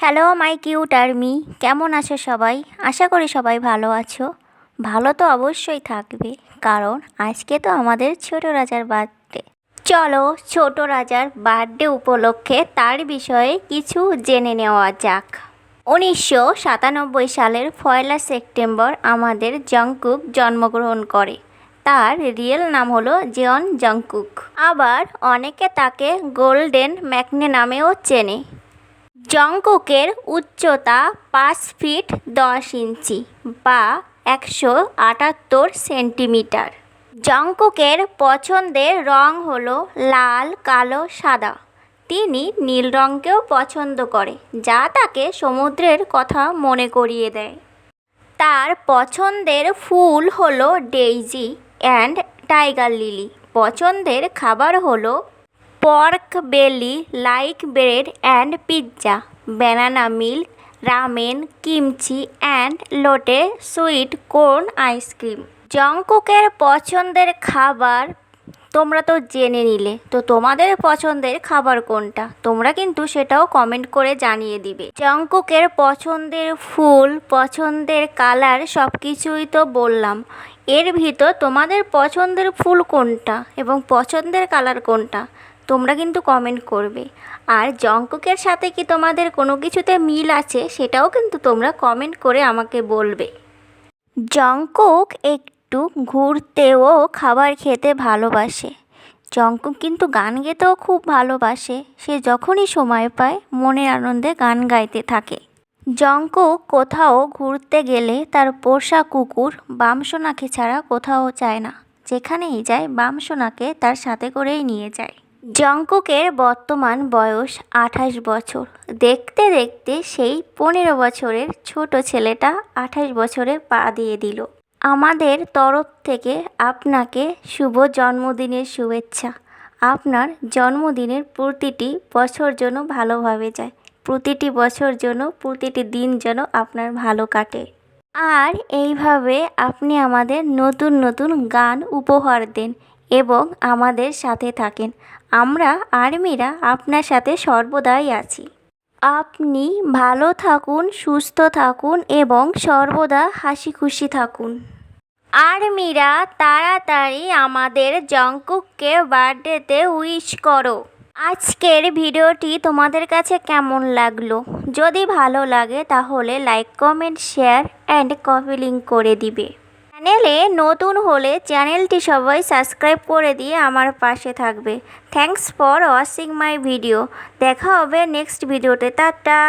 Hello my cute army, কেমন আছো সবাই? আশা করি সবাই ভালো আছো। ভালো তো অবশ্যই থাকবে, কারণ আজকে তো আমাদের ছোট রাজার বার্থডে। চলো ছোট রাজার বার্থডে উপলক্ষে তার বিষয়ে কিছু জেনে নেওয়া যাক। 1997 সালের 1 সেপ্টেম্বর আমাদের জংকুক জন্মগ্রহণ করে। তার রিয়েল নাম হলো জেওন জংকুক। আবার অনেকে তাকে গোল্ডেন ম্যাকনে নামেও চেনে। জংকুকের উচ্চতা 5 ফিট 10 ইঞ্চি বা 178 সেন্টিমিটার। জংকুকের পছন্দের রং হলো লাল, কালো, সাদা। তিনি নীল রঙকেও পছন্দ করে, যা তাকে সমুদ্রের কথা মনে করিয়ে দেয়। তার পছন্দের ফুল হলো ডেইজি অ্যান্ড টাইগার লিলি। পছন্দের খাবার হলো পর্ক বেলি, like bread and pizza, banana milk, ramen, kimchi and লোটে সুইট কর্ন আইসক্রিম। জংকুকের পছন্দের খাবার তোমরা তো জেনে নিলে, তো তোমাদের পছন্দের খাবার কোনটা তোমরা কিন্তু সেটাও কমেন্ট করে জানিয়ে দিবে। জংকুকের পছন্দের ফুল, পছন্দের কালার সব কিছুই তো বললাম। এর ভিতর তোমাদের পছন্দের ফুল কোনটা এবং পছন্দের কালার কোনটা তোমরা কিন্তু কমেন্ট করবে। আর জংকুকের সাথে কি তোমাদের কোনো কিছুতে মিল আছে সেটাও কিন্তু তোমরা কমেন্ট করে আমাকে বলবে। জংকুক একটু ঘুরতে ও খাবার খেতে ভালোবাসে। জংকুক কিন্তু গান গেতেও খুব ভালোবাসে। সে যখনই সময় পায় মনের আনন্দে গান গাইতে থাকে। জংকুক কোথাও ঘুরতে গেলে তার পোষা কুকুর বামসোনাকে ছাড়া কোথাও যায় না। যেখানেই যায় বামসোনাকে তার সাথে করেই নিয়ে যায়। জংকুকের বর্তমান বয়স 28 বছর। দেখতে দেখতে সেই 15 বছরের ছোট ছেলেটা 28 বছরে পা দিয়ে দিল। আমাদের তরফ থেকে আপনাকে শুভ জন্মদিনের শুভেচ্ছা। আপনার জন্মদিনের প্রতিটি বছর যেন ভালোভাবে যায়, প্রতিটি বছর যেন, প্রতিটি দিন যেন আপনার ভালো কাটে। আর এইভাবে আপনি আমাদের নতুন নতুন গান উপহার দেন এবং আমাদের সাথে থাকেন। আমরা আর্মিরা আপনার সাথে সর্বদাই আছি। আপনি ভালো থাকুন, সুস্থ থাকুন এবং সর্বদা হাসি খুশি থাকুন। আর্মিরা তাড়াতাড়ি আমাদের জংকুককে বার্থডেতে উইশ করো। আজকের ভিডিওটি তোমাদের কাছে কেমন লাগলো? যদি ভালো লাগে তাহলে like, comment, share and copy link করে দিবে। চ্যানেলে নতুন হলে চ্যানেলটি সবাই সাবস্ক্রাইব করে দিয়ে আমার পাশে থাকবে। Thanks for watching my video. দেখা হবে নেক্সট ভিডিওতে। টাটা।